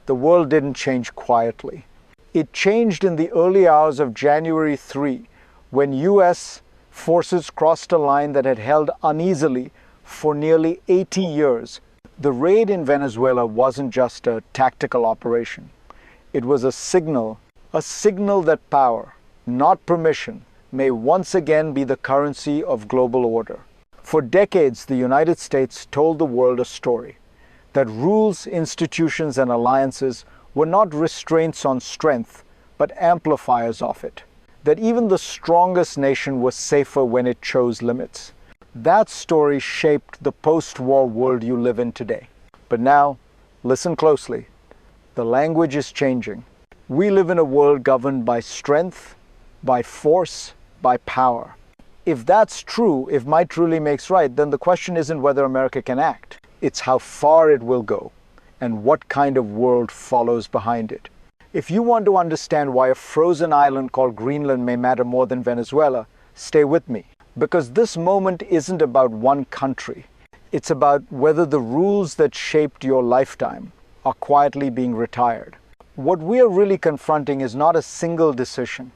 the world didn't change quietly. It changed in the early hours of January 3, when US forces crossed a line that had held uneasily for nearly 80 years. The raid in Venezuela wasn't just a tactical operation. It was a signal that power, not permission, may once again be the currency of global order. For decades, the United States told the world a story that rules, institutions, and alliances were not restraints on strength, but amplifiers of it. That even the strongest nation was safer when it chose limits. That story shaped the post-war world you live in today. But now, listen closely. The language is changing. We live in a world governed by strength, by force, by power. If that's true, if might truly makes right, then the question isn't whether America can act. It's how far it will go, and what kind of world follows behind it. If you want to understand why a frozen island called Greenland may matter more than Venezuela, stay with me. Because this moment isn't about one country. It's about whether the rules that shaped your lifetime are quietly being retired. What we are really confronting is not a single decision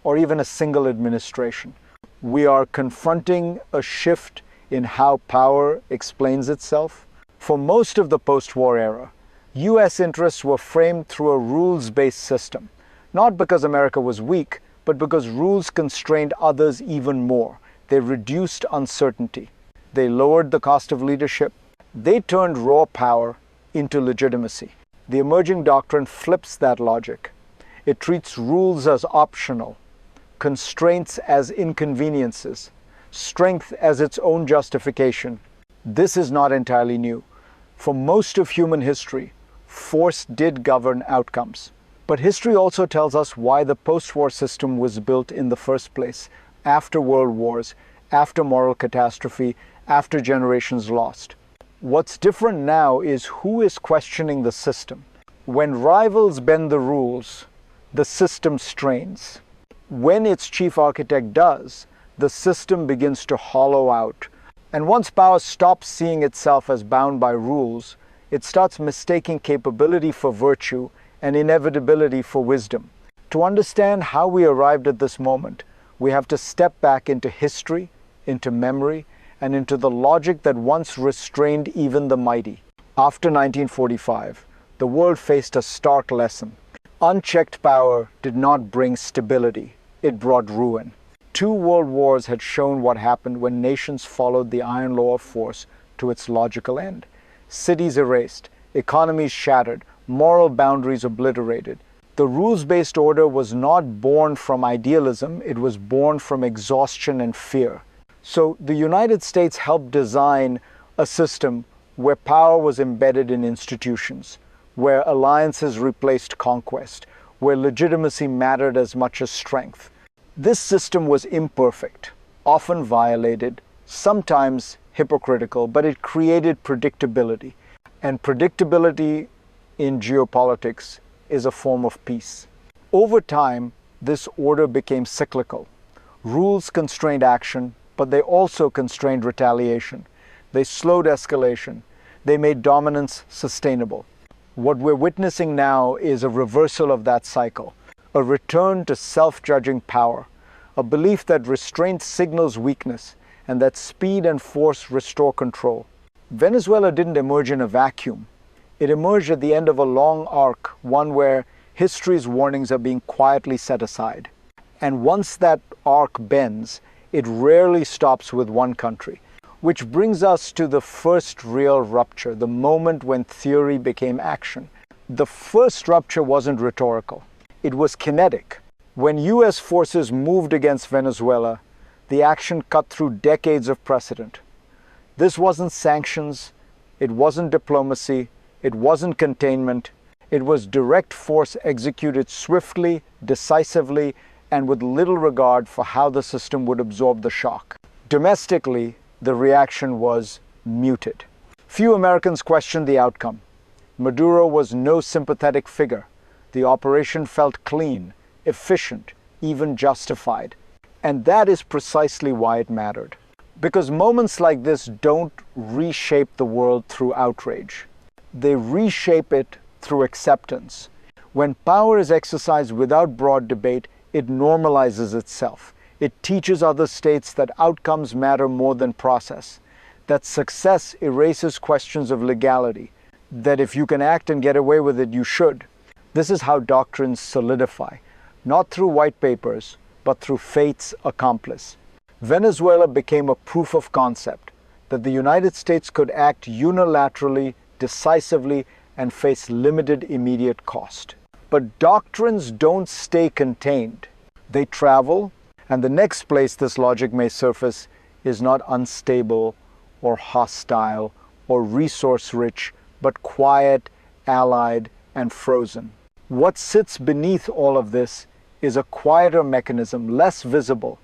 or even a single administration. We are confronting a shift in how power explains itself. For most of the post-war era, US interests were framed through a rules-based system, not because America was weak, but because rules constrained others even more. They reduced uncertainty. They lowered the cost of leadership. They turned raw power into legitimacy. The emerging doctrine flips that logic. It treats rules as optional, constraints as inconveniences, strength as its own justification. This is not entirely new. For most of human history, force did govern outcomes. But history also tells us why the post-war system was built in the first place, after world wars, after moral catastrophe, after generations lost. What's different now is who is questioning the system. When rivals bend the rules, the system strains. When its chief architect does, the system begins to hollow out. And once power stops seeing itself as bound by rules, it starts mistaking capability for virtue and inevitability for wisdom. To understand how we arrived at this moment, we have to step back into history, into memory, and into the logic that once restrained even the mighty. After 1945, the world faced a stark lesson. Unchecked power did not bring stability, it brought ruin. 2 world wars had shown what happened when nations followed the iron law of force to its logical end. Cities erased, economies shattered, moral boundaries obliterated. The rules-based order was not born from idealism, it was born from exhaustion and fear. So the United States helped design a system where power was embedded in institutions, where alliances replaced conquest, where legitimacy mattered as much as strength. This system was imperfect, often violated, sometimes hypocritical, but it created predictability. And predictability in geopolitics is a form of peace. Over time, this order became cyclical. Rules constrained action, but they also constrained retaliation. They slowed escalation. They made dominance sustainable. What we're witnessing now is a reversal of that cycle, a return to self-judging power, a belief that restraint signals weakness and that speed and force restore control. Venezuela didn't emerge in a vacuum. It emerged at the end of a long arc, one where history's warnings are being quietly set aside. And once that arc bends, it rarely stops with one country. Which brings us to the first real rupture, the moment when theory became action. The first rupture wasn't rhetorical. It was kinetic. When US forces moved against Venezuela, the action cut through decades of precedent. This wasn't sanctions, it wasn't diplomacy, it wasn't containment. It was direct force executed swiftly, decisively, and with little regard for how the system would absorb the shock. Domestically, the reaction was muted. Few Americans questioned the outcome. Maduro was no sympathetic figure. The operation felt clean, efficient, even justified. And that is precisely why it mattered. Because moments like this don't reshape the world through outrage. They reshape it through acceptance. When power is exercised without broad debate, it normalizes itself. It teaches other states that outcomes matter more than process, that success erases questions of legality, that if you can act and get away with it, you should. This is how doctrines solidify, not through white papers, but through fate's accomplice. Venezuela became a proof of concept that the United States could act unilaterally, decisively, and face limited immediate cost. But doctrines don't stay contained. They travel, and the next place this logic may surface is not unstable or hostile or resource-rich, but quiet, allied, and frozen. What sits beneath all of this is a quieter mechanism, less visible,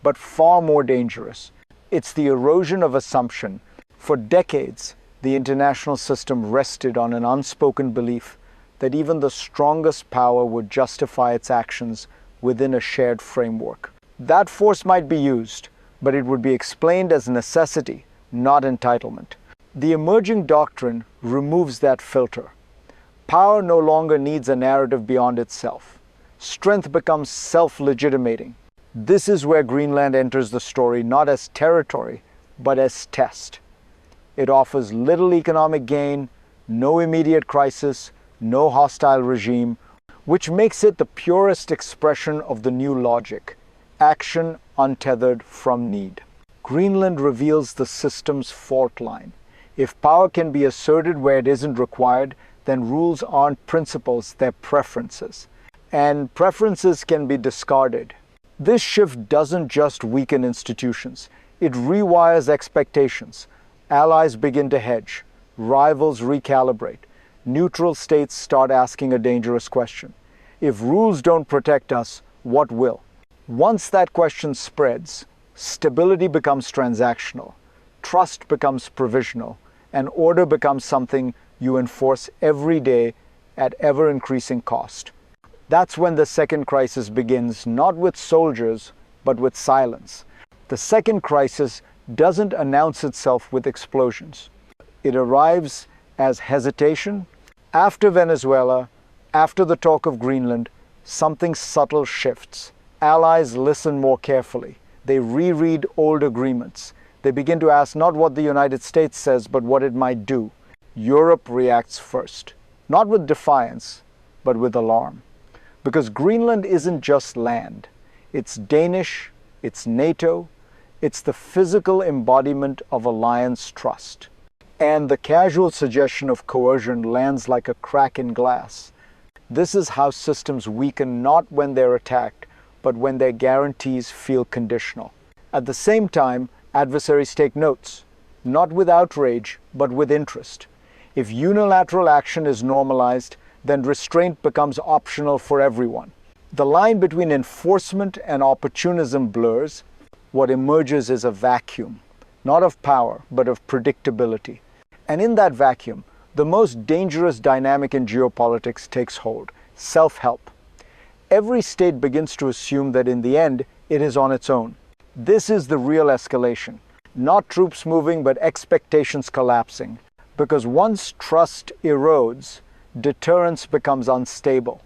but far more dangerous. It's the erosion of assumption. For decades, the international system rested on an unspoken belief that even the strongest power would justify its actions within a shared framework. That force might be used, but it would be explained as necessity, not entitlement. The emerging doctrine removes that filter. Power no longer needs a narrative beyond itself. Strength becomes self-legitimating. This is where Greenland enters the story not as territory, but as test. It offers little economic gain, no immediate crisis, no hostile regime, which makes it the purest expression of the new logic, action untethered from need. Greenland reveals the system's fault line. If power can be asserted where it isn't required, then rules aren't principles, they're preferences. And preferences can be discarded. This shift doesn't just weaken institutions, it rewires expectations. Allies begin to hedge, rivals recalibrate, neutral states start asking a dangerous question. If rules don't protect us, what will? Once that question spreads, stability becomes transactional, trust becomes provisional, and order becomes something you enforce every day at ever-increasing cost. That's when the second crisis begins, not with soldiers, but with silence. The second crisis doesn't announce itself with explosions. It arrives as hesitation. After Venezuela, after the talk of Greenland, something subtle shifts. Allies listen more carefully. They reread old agreements. They begin to ask not what the United States says, but what it might do. Europe reacts first, not with defiance, but with alarm. Because Greenland isn't just land. It's Danish, it's NATO, it's the physical embodiment of alliance trust. And the casual suggestion of coercion lands like a crack in glass. This is how systems weaken not when they're attacked, but when their guarantees feel conditional. At the same time, adversaries take notes, not with outrage, but with interest. If unilateral action is normalized, then restraint becomes optional for everyone. The line between enforcement and opportunism blurs. What emerges is a vacuum, not of power, but of predictability. And in that vacuum, the most dangerous dynamic in geopolitics takes hold: self-help. Every state begins to assume that in the end, it is on its own. This is the real escalation. Not troops moving, but expectations collapsing. Because once trust erodes, deterrence becomes unstable.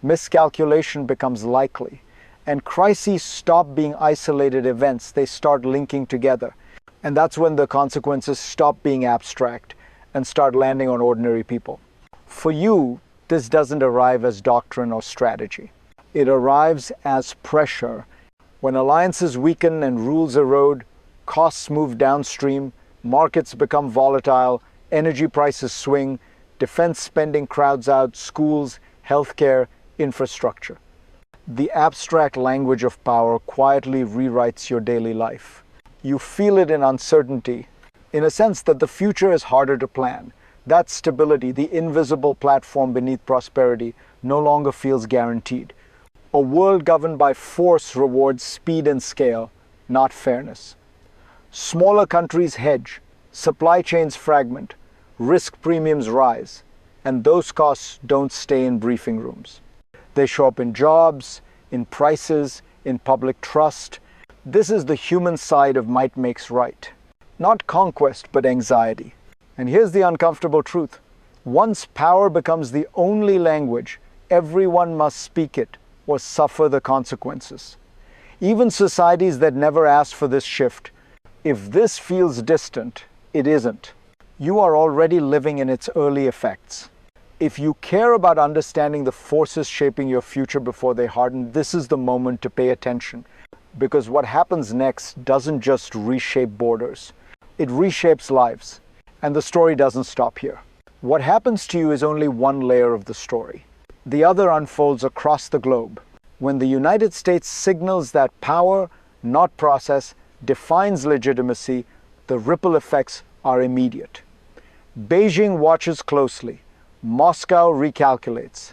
Miscalculation becomes likely. And crises stop being isolated events. They start linking together. And that's when the consequences stop being abstract and start landing on ordinary people. For you, this doesn't arrive as doctrine or strategy. It arrives as pressure. When alliances weaken and rules erode, costs move downstream, markets become volatile, energy prices swing, defense spending crowds out schools, healthcare, infrastructure. The abstract language of power quietly rewrites your daily life. You feel it in uncertainty, in a sense that the future is harder to plan. That stability, the invisible platform beneath prosperity, no longer feels guaranteed. A world governed by force rewards speed and scale, not fairness. Smaller countries hedge, supply chains fragment, risk premiums rise, and those costs don't stay in briefing rooms. They show up in jobs, in prices, in public trust. This is the human side of might makes right. Not conquest, but anxiety. And here's the uncomfortable truth. Once power becomes the only language, everyone must speak it or suffer the consequences. Even societies that never asked for this shift, if this feels distant, it isn't. You are already living in its early effects. If you care about understanding the forces shaping your future before they harden, this is the moment to pay attention. Because what happens next doesn't just reshape borders, it reshapes lives. And the story doesn't stop here. What happens to you is only one layer of the story. The other unfolds across the globe. When the United States signals that power, not process, defines legitimacy, the ripple effects are immediate. Beijing watches closely. Moscow recalculates.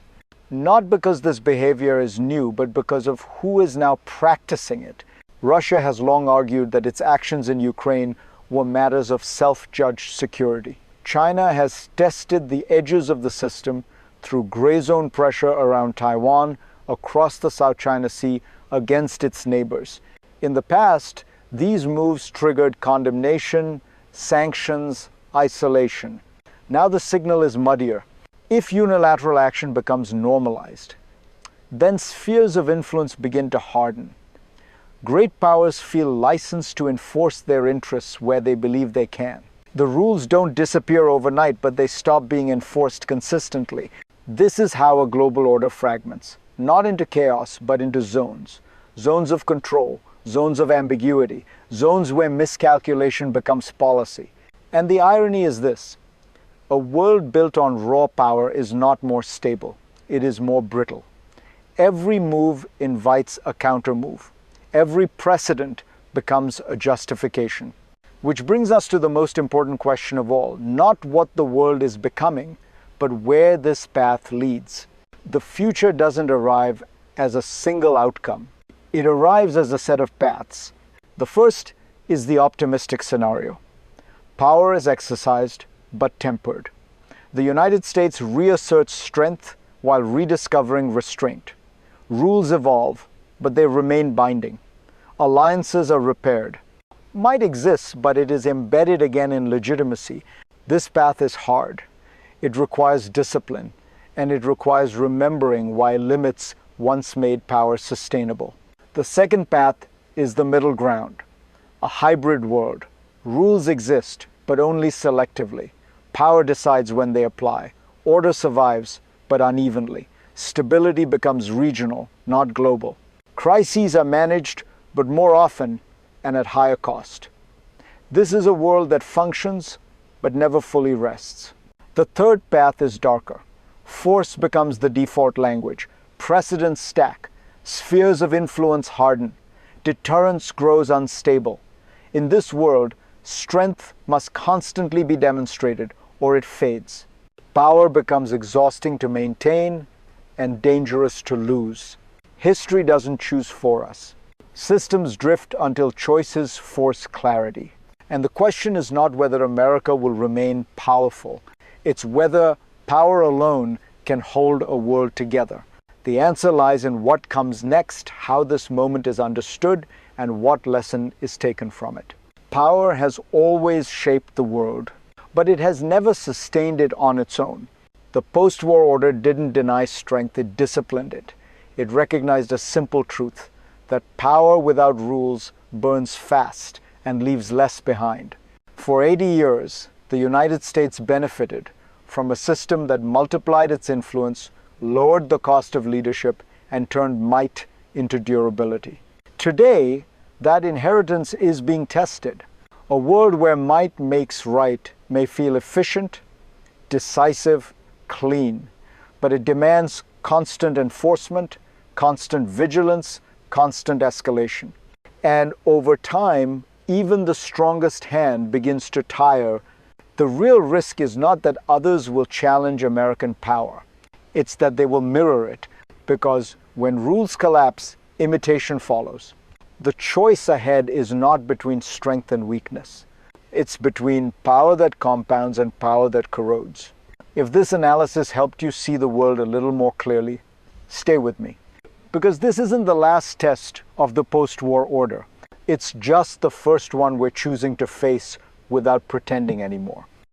Not because this behavior is new, but because of who is now practicing it. Russia has long argued that its actions in Ukraine were matters of self-judged security. China has tested the edges of the system through gray zone pressure around Taiwan, across the South China Sea, against its neighbors. In the past, these moves triggered condemnation, sanctions, isolation. Now the signal is muddier. If unilateral action becomes normalized, then spheres of influence begin to harden. Great powers feel licensed to enforce their interests where they believe they can. The rules don't disappear overnight, but they stop being enforced consistently. This is how a global order fragments, not into chaos, but into zones. Zones of control, zones of ambiguity, zones where miscalculation becomes policy. And the irony is this: a world built on raw power is not more stable, it is more brittle. Every move invites a countermove. Every precedent becomes a justification. Which brings us to the most important question of all, not what the world is becoming, but where this path leads. The future doesn't arrive as a single outcome. It arrives as a set of paths. The first is the optimistic scenario. Power is exercised, but tempered. The United States reasserts strength while rediscovering restraint. Rules evolve, but they remain binding. Alliances are repaired. Might exist, but it is embedded again in legitimacy. This path is hard. It requires discipline, and it requires remembering why limits once made power sustainable. The second path is the middle ground, a hybrid world. Rules exist, but only selectively. Power decides when they apply. Order survives, but unevenly. Stability becomes regional, not global. Crises are managed, but more often and at higher cost. This is a world that functions, but never fully rests. The third path is darker. Force becomes the default language. Precedents stack. Spheres of influence harden. Deterrence grows unstable. In this world, strength must constantly be demonstrated, or it fades. Power becomes exhausting to maintain and dangerous to lose. History doesn't choose for us. Systems drift until choices force clarity. And the question is not whether America will remain powerful. It's whether power alone can hold a world together. The answer lies in what comes next, how this moment is understood, and what lesson is taken from it. Power has always shaped the world, but it has never sustained it on its own. The post-war order didn't deny strength, it disciplined it. It recognized a simple truth, that power without rules burns fast and leaves less behind. For 80 years, the United States benefited from a system that multiplied its influence, lowered the cost of leadership, and turned might into durability. Today, that inheritance is being tested. A world where might makes right may feel efficient, decisive, clean, but it demands constant enforcement, constant vigilance, constant escalation. And over time, even the strongest hand begins to tire. The real risk is not that others will challenge American power. It's that they will mirror it, because when rules collapse, imitation follows. The choice ahead is not between strength and weakness. It's between power that compounds and power that corrodes. If this analysis helped you see the world a little more clearly, stay with me. Because this isn't the last test of the post-war order. It's just the first one we're choosing to face without pretending anymore.